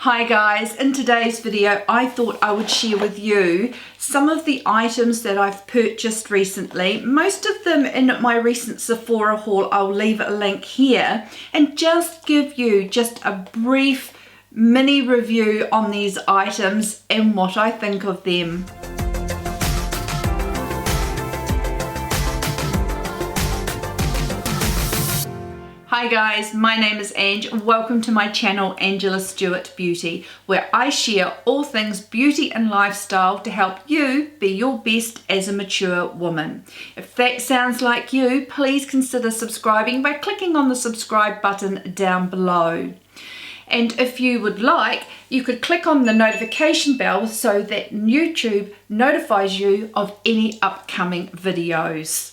Hi guys, in today's video I thought I would share with you some of the items that I've purchased recently. Most of them in my recent Sephora haul. I'll leave a link here and just give you just a brief mini review on these items and what I think of them. Hi guys, my name is Ange. Welcome to my channel Angela.j.stuart Beauty, where I share all things beauty and lifestyle to help you be your best as a mature woman. If that sounds like you, please consider subscribing by clicking on the subscribe button down below. And if you would like, you could click on the notification bell so that YouTube notifies you of any upcoming videos.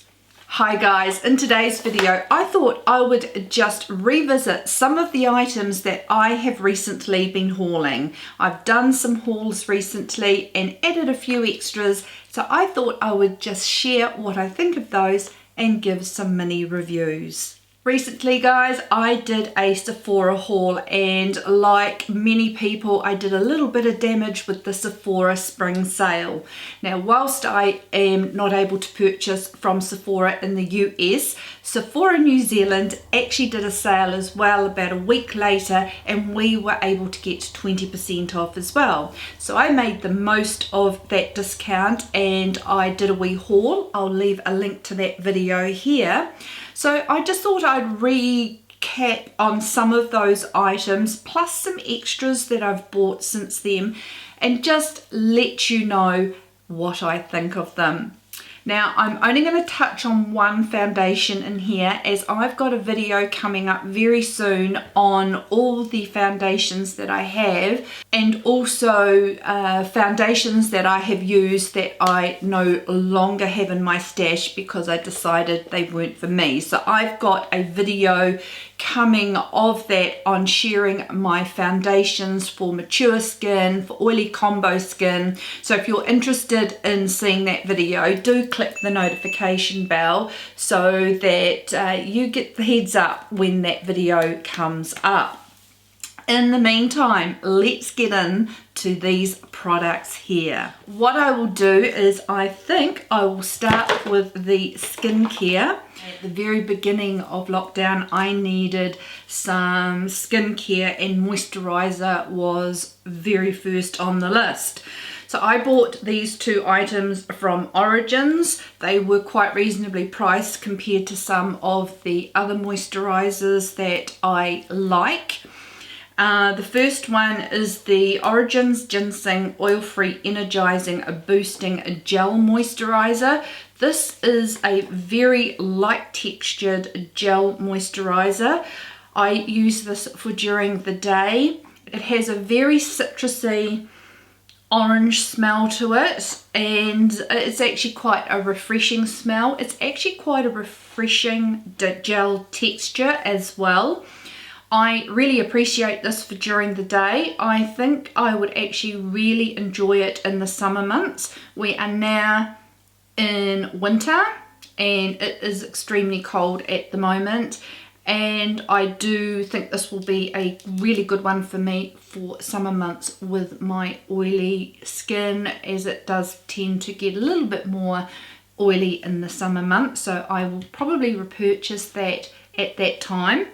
Hi guys, in today's video I thought I would just revisit some of the items that I have recently been hauling. I've done some hauls recently and added a few extras, so I thought I would just share what I think of those and give some mini reviews. Recently guys, I did a Sephora haul, and like many people I did a little bit of damage with the Sephora spring sale. Now whilst I am not able to purchase from Sephora in the US, Sephora New Zealand actually did a sale as well about a week later, and we were able to get 20% off as well. So I made the most of that discount and I did a wee haul. I'll leave a link to that video here. So I just thought I'd recap on some of those items, plus some extras that I've bought since then, and just let you know what I think of them. Now I'm only going to touch on one foundation in here, as I've got a video coming up very soon on all the foundations that I have, and also foundations that I have used that I no longer have in my stash because I decided they weren't for me. So I've got a video coming of that on sharing my foundations for mature skin, for oily combo skin. So if you're interested in seeing that video, do click the notification bell so that you get the heads up when that video comes up. In the meantime, let's get into these products here. What I will do is I think I will start with the skincare. At the very beginning of lockdown, I needed some skincare, and moisturizer was very first on the list. So I bought these two items from Origins. They were quite reasonably priced compared to some of the other moisturizers that I like. The first one is the Origins Ginseng Oil-Free Energizing Boosting Gel Moisturizer. This is a very light textured gel moisturizer. I use this for during the day. It has a very citrusy orange smell to it, and it's actually quite a refreshing smell. It's actually quite a refreshing gel texture as well. I really appreciate this for during the day. I think I would actually really enjoy it in the summer months. We are now in winter and it is extremely cold at the moment, and I do think this will be a really good one for me for summer months with my oily skin, as it does tend to get a little bit more oily in the summer months. So I will probably repurchase that at that time.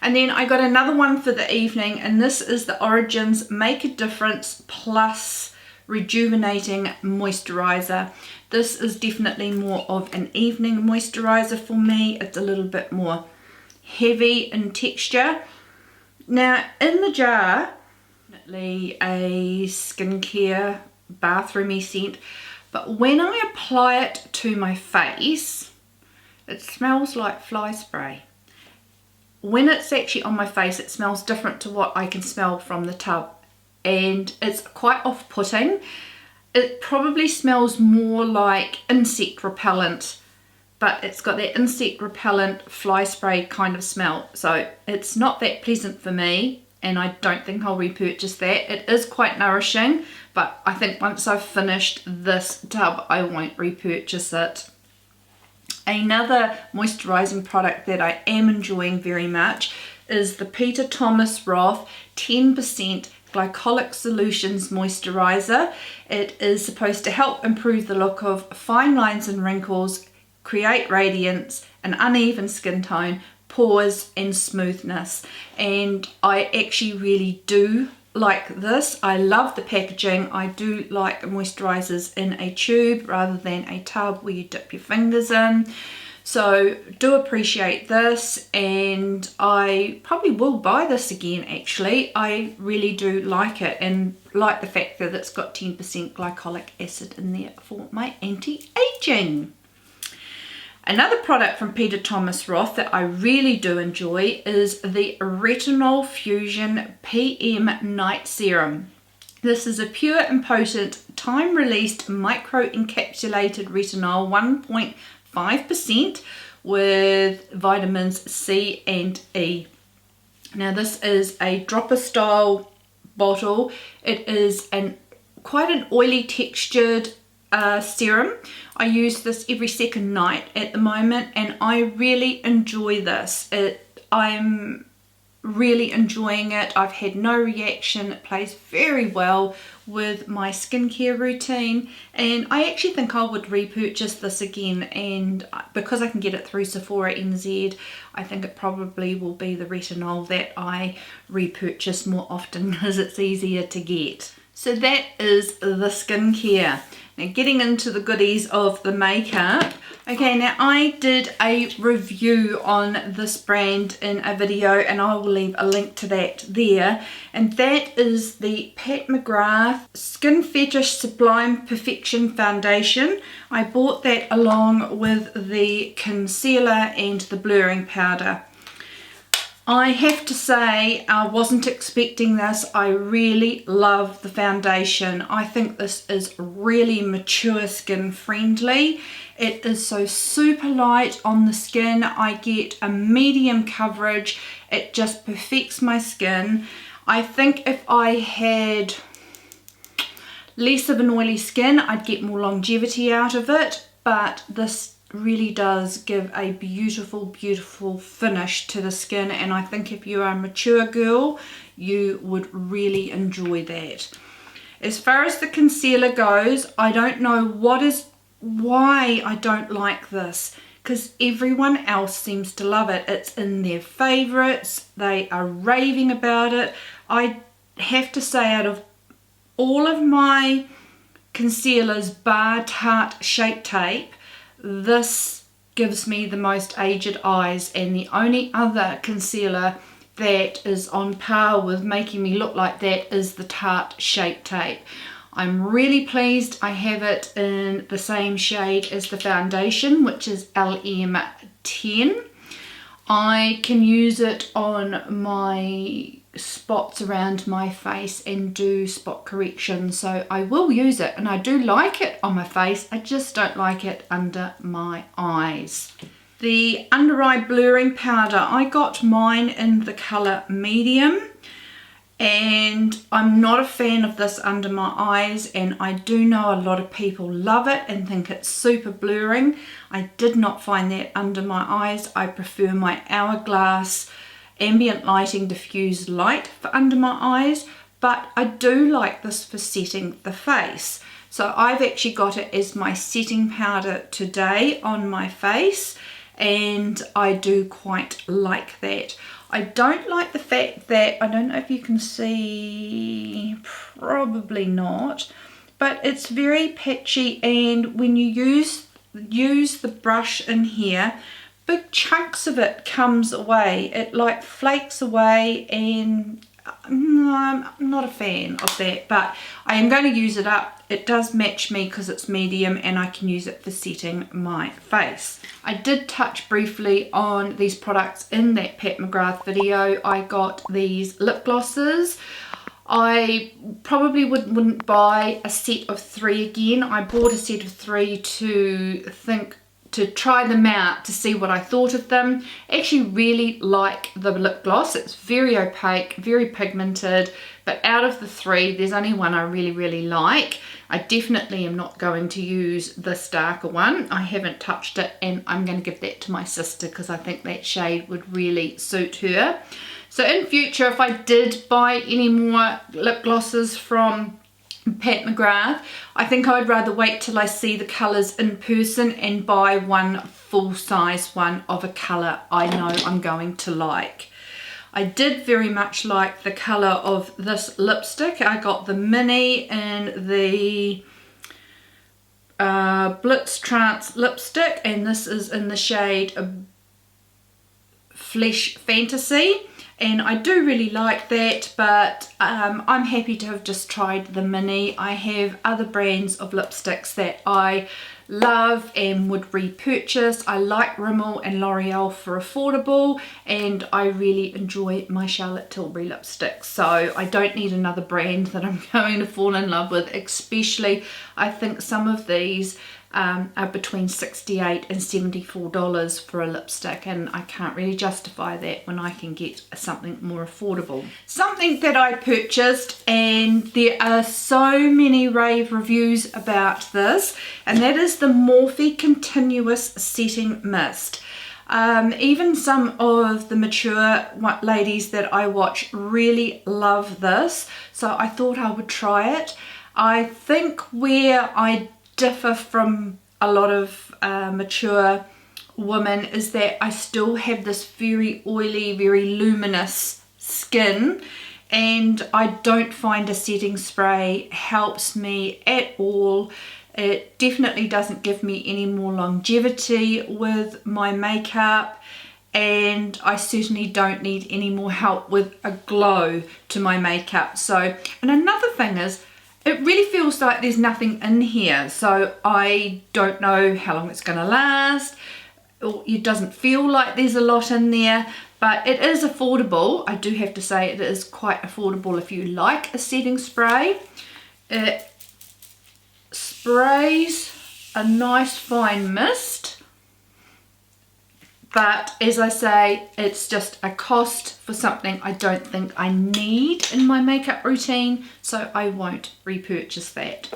And then I got another one for the evening, and this is the Origins Make a Difference Plus Rejuvenating Moisturizer. This is definitely more of an evening moisturizer for me. It's a little bit more heavy in texture. Now in the jar, definitely a skincare bathroomy scent, but when I apply it to my face, it smells like fly spray. When it's actually on my face, it smells different to what I can smell from the tub, and it's quite off-putting. It probably smells more like insect repellent, but it's got that insect repellent fly spray kind of smell, so it's not that pleasant for me, and I don't think I'll repurchase that. It is quite nourishing, but I think once I've finished this tub I won't repurchase it. Another moisturizing product that I am enjoying very much is the Peter Thomas ROTH 10% glycolic solutions moisturizer. It is supposed to help improve the look of fine lines and wrinkles, create radiance, an uneven skin tone, pores and smoothness. And I actually really do like this. I love the packaging. I do like moisturizers in a tube rather than a tub where you dip your fingers in. So do appreciate this, and I probably will buy this again actually. I really do like it, and like the fact that it's got 10% glycolic acid in there for my anti-aging. Another product from Peter Thomas Roth that I really do enjoy is the Retinol Fusion PM Night Serum. This is a pure and potent time-released micro-encapsulated retinol 1.5% with vitamins C and E. Now this is a dropper style bottle. It is quite an oily textured serum. I use this every second night at the moment, and I really enjoy this. I'm really enjoying it. I've had no reaction. It plays very well with my skincare routine, and I actually think I would repurchase this again, and because I can get it through Sephora NZ, I think it probably will be the retinol that I repurchase more often because it's easier to get. So that is the skincare. Now getting into the goodies of the makeup. Okay, now I did a review on this brand in a video, and I will leave a link to that there. And that is the Pat McGrath Skin Fetish Sublime Perfection Foundation. I bought that along with the concealer and the blurring powder. I have to say, I wasn't expecting this. I really love the foundation. I think this is really mature skin friendly. It is so super light on the skin. I get a medium coverage. It just perfects my skin. I think if I had less of an oily skin, I'd get more longevity out of it, but this really does give a beautiful, beautiful finish to the skin, and I think if you are a mature girl, you would really enjoy that. As far as the concealer goes, I don't know why I don't like this, because everyone else seems to love it. It's in their favorites. They are raving about it. I have to say, out of all of my concealers bar Tarte Shape Tape, this gives me the most aged eyes, and the only other concealer that is on par with making me look like that is the Tarte Shape Tape. I'm really pleased. I have it in the same shade as the foundation, which is LM10. I can use it on my spots around my face and do spot correction, so I will use it, and I do like it on my face. I just don't like it under my eyes. The under eye blurring powder, I got mine in the colour medium, and I'm not a fan of this under my eyes, and I do know a lot of people love it and think it's super blurring. I did not find that under my eyes. I prefer my Hourglass ambient lighting diffused light for under my eyes, but I do like this for setting the face. So I've actually got it as my setting powder today on my face, and I do quite like that. I don't like the fact that, I don't know if you can see, probably not, but it's very patchy, and when you use the brush in here, big chunks of it comes away. It like flakes away, and I'm not a fan of that, but I am going to use it up. It does match me because it's medium, and I can use it for setting my face. I did touch briefly on these products in that Pat McGrath video. I got these lip glosses. I probably wouldn't buy a set of 3 again. I bought a set of 3 to try them out, to see what I thought of them. I actually really like the lip gloss. It's very opaque, very pigmented, but out of the 3, there's only one I really like. I definitely am not going to use this darker one. I haven't touched it, and I'm going to give that to my sister because I think that shade would really suit her. So in future, if I did buy any more lip glosses from Pat McGrath, I think I would rather wait till I see the colours in person and buy one full-size one of a colour I know I'm going to like. I did very much like the colour of this lipstick. I got the mini in the Blitz Trance lipstick, and this is in the shade Flesh Fantasy. And I do really like that, but I'm happy to have just tried the mini. I have other brands of lipsticks that I love and would repurchase. I like Rimmel and L'Oreal for affordable, and I really enjoy my Charlotte Tilbury lipsticks. So I don't need another brand that I'm going to fall in love with, especially I think some of these are between $68 and $74 for a lipstick, and I can't really justify that when I can get something more affordable. Something that I purchased, and there are so many rave reviews about this, and that is the Morphe Continuous Setting Mist. Even some of the mature ladies that I watch really love this, so I thought I would try it. I think where I differ from a lot of mature women is that I still have this very oily, very luminous skin, and I don't find a setting spray helps me at all. It definitely doesn't give me any more longevity with my makeup, and I certainly don't need any more help with a glow to my makeup. So, and another thing is, it really feels like there's nothing in here, so I don't know how long it's going to last. It doesn't feel like there's a lot in there, but it is affordable. I do have to say it is quite affordable if you like a setting spray. It sprays a nice fine mist, but as I say, it's just a cost for something I don't think I need in my makeup routine, so I won't repurchase that.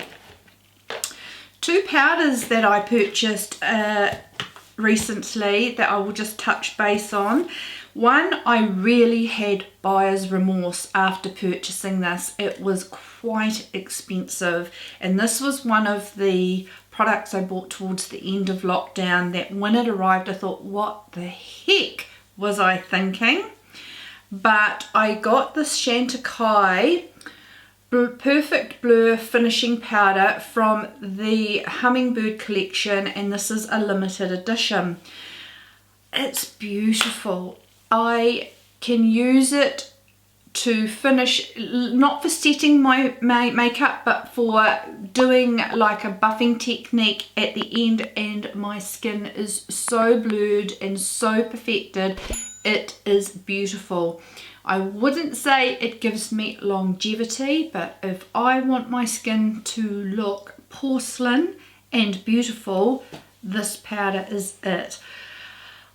Two powders that I purchased recently that I will just touch base on. One, I really had buyer's remorse after purchasing this. It was quite expensive, and this was one of the products I bought towards the end of lockdown that when it arrived I thought, what the heck was I thinking? But I got this Chantecaille Perfect Blur finishing powder from the Hummingbird collection, and this is a limited edition. It's beautiful. I can use it to finish, not for setting my makeup, but for doing like a buffing technique at the end, and my skin is so blurred and so perfected. It is beautiful. I wouldn't say it gives me longevity, but if I want my skin to look porcelain and beautiful, this powder is it.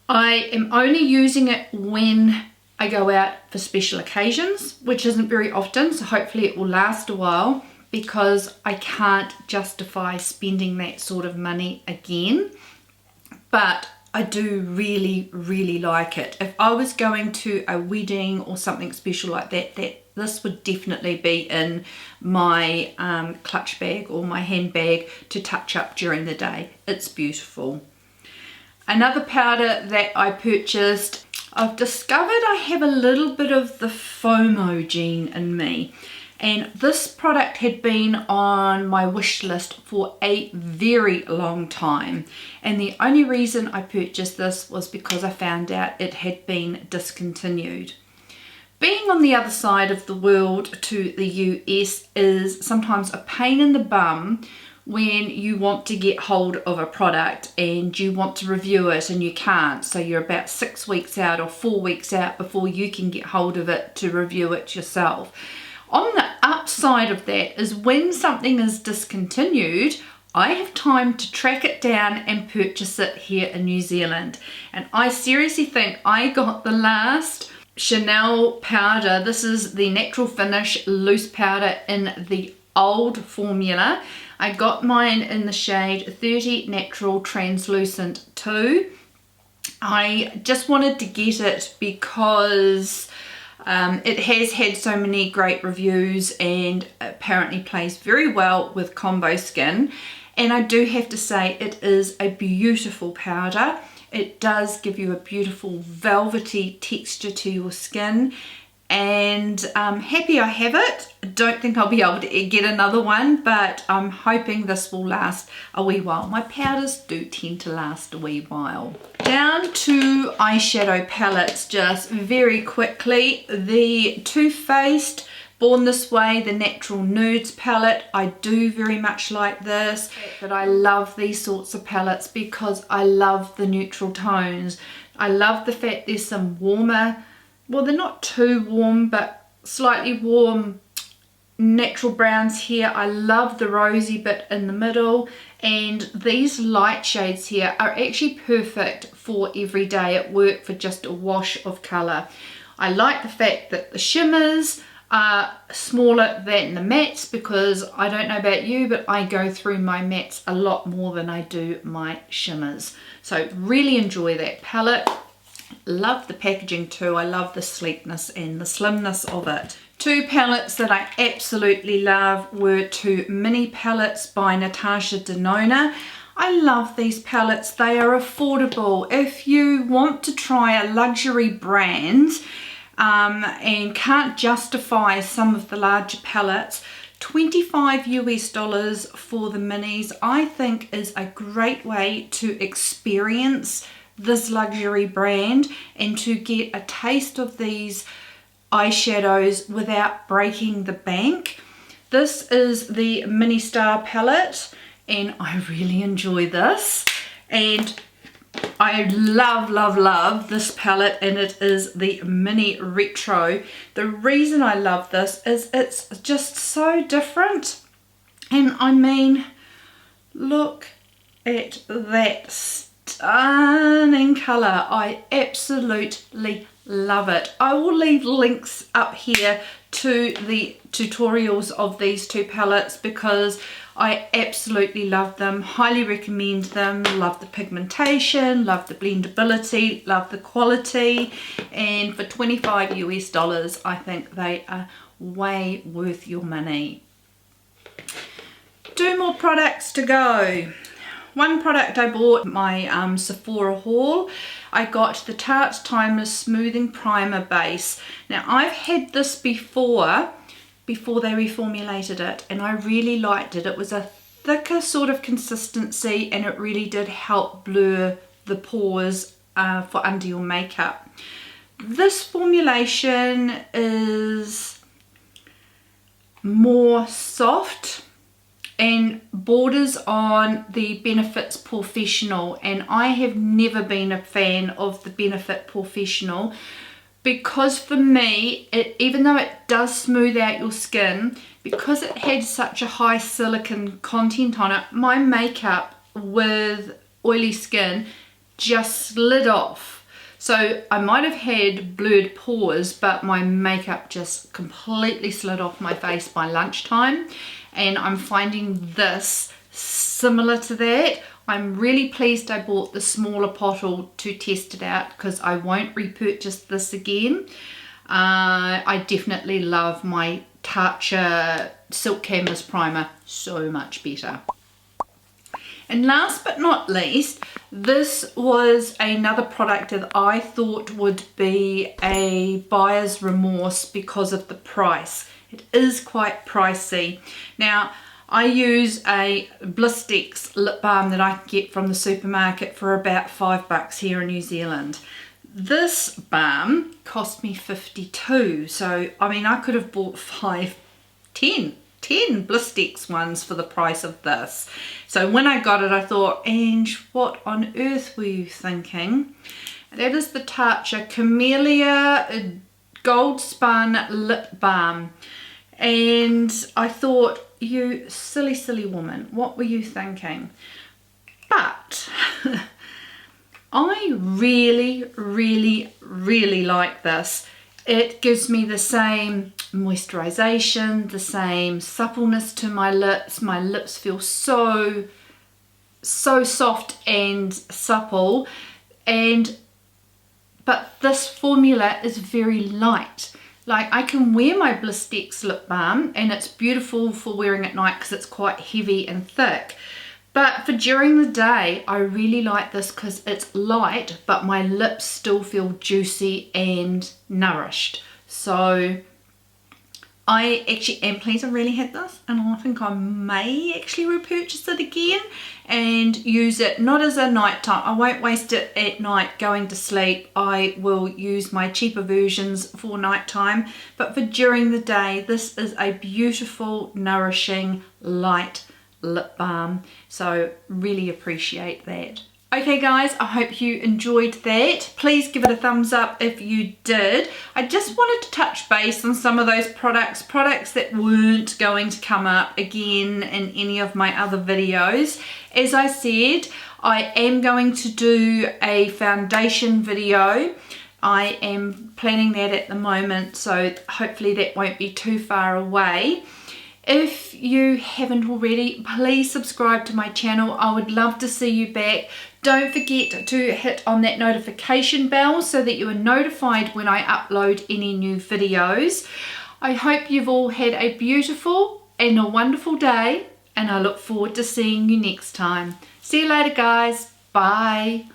I am only using it when I go out for special occasions, which isn't very often, so hopefully it will last a while, because I can't justify spending that sort of money again. But I do really, really like it. If I was going to a wedding or something special like that, this would definitely be in my clutch bag or my handbag to touch up during the day. It's beautiful. Another powder that I purchased, I've discovered I have a little bit of the FOMO gene in me, and this product had been on my wish list for a very long time, and the only reason I purchased this was because I found out it had been discontinued. Being on the other side of the world to the US is sometimes a pain in the bum when you want to get hold of a product and you want to review it and you can't, so you're about 6 weeks out or 4 weeks out before you can get hold of it to review it yourself. On the upside of that is when something is discontinued, I have time to track it down and purchase it here in New Zealand. And I seriously think I got the last Chanel powder. This is the Natural Finish loose powder in the old formula. I got mine in the shade 30 Natural Translucent 2. I just wanted to get it because It has had so many great reviews and apparently plays very well with combo skin. And I do have to say it is a beautiful powder. It does give you a beautiful velvety texture to your skin. And I'm happy I have it. I don't think I'll be able to get another one, but I'm hoping this will last a wee while. My powders do tend to last a wee while. Down to eyeshadow palettes just very quickly. The Too Faced Born This Way, the Natural Nudes palette. I do very much like this, but I love these sorts of palettes because I love the neutral tones. I love the fact there's some warmer, well, they're not too warm, but slightly warm natural browns here. I love the rosy bit in the middle, and these light shades here are actually perfect for every day at work for just a wash of colour. I like the fact that the shimmers are smaller than the mattes, because I don't know about you, but I go through my mattes a lot more than I do my shimmers. So really enjoy that palette. Love the packaging too. I love the sleekness and the slimness of it. Two palettes that I absolutely love were two mini palettes by NATASHA DENONA. I love these palettes. They are affordable. If you want to try a luxury brand and can't justify some of the larger palettes, $25 US for the minis I think is a great way to experience this luxury brand and to get a taste of these eyeshadows without breaking the bank. This is the Mini Star palette and I really enjoy this, and I love this palette, and it is the Mini Retro. The reason I love this is it's just so different, and I mean, look at that stunning colour. I absolutely love it. I will leave links up here to the tutorials of these two palettes because I absolutely love them, highly recommend them, love the pigmentation, love the blendability, love the quality, and for $25 US I think they are way worth your money. Two more products to go. One product I bought, my Sephora haul, I got the Tarte Timeless Smoothing Primer Base. Now I've had this before they reformulated it, and I really liked it. It was a thicker sort of consistency and it really did help blur the pores for under your makeup. This formulation is more soft and borders on the Benefits Professional, and I have never been a fan of the Benefit Professional because for me, even though it does smooth out your skin, because it had such a high silicone content on it, my makeup with oily skin just slid off. So I might have had blurred pores, but my makeup just completely slid off my face by lunchtime. And I'm finding this similar to that. I'm really pleased I bought the smaller bottle to test it out because I won't repurchase this again. I definitely love my TATCHA Silk Canvas Primer so much better. And last but not least, this was another product that I thought would be a buyer's remorse because of the price. It is quite pricey. Now, I use a Blistex lip balm that I can get from the supermarket for about $5 here in New Zealand. This balm cost me $52, so I mean I could have bought 10 Blistex ones for the price of this. So when I got it I thought, Ange, what on earth were you thinking? That is the TATCHA Camellia Gold Spun Lip Balm. And I thought, you silly woman, what were you thinking? But I really like this. It gives me the same moisturization, the same suppleness to my lips. My lips feel so soft and supple, but this formula is very light. Like, I can wear my Blistex lip balm and it's beautiful for wearing at night because it's quite heavy and thick. But for during the day, I really like this because it's light, but my lips still feel juicy and nourished. So I actually am pleased I really had this, and I think I may actually repurchase it again and use it not as a nighttime. I won't waste it at night going to sleep. I will use my cheaper versions for nighttime, but for during the day, this is a beautiful, nourishing, light lip balm. So really appreciate that. Okay guys, I hope you enjoyed that. Please give it a thumbs up if you did. I just wanted to touch base on some of those products that weren't going to come up again in any of my other videos. As I said, I am going to do a foundation video. I am planning that at the moment, so hopefully that won't be too far away. If you haven't already, please subscribe to my channel. I would love to see you back. Don't forget to hit on that notification bell so that you are notified when I upload any new videos. I hope you've all had a beautiful and a wonderful day, and I look forward to seeing you next time. See you later guys. Bye.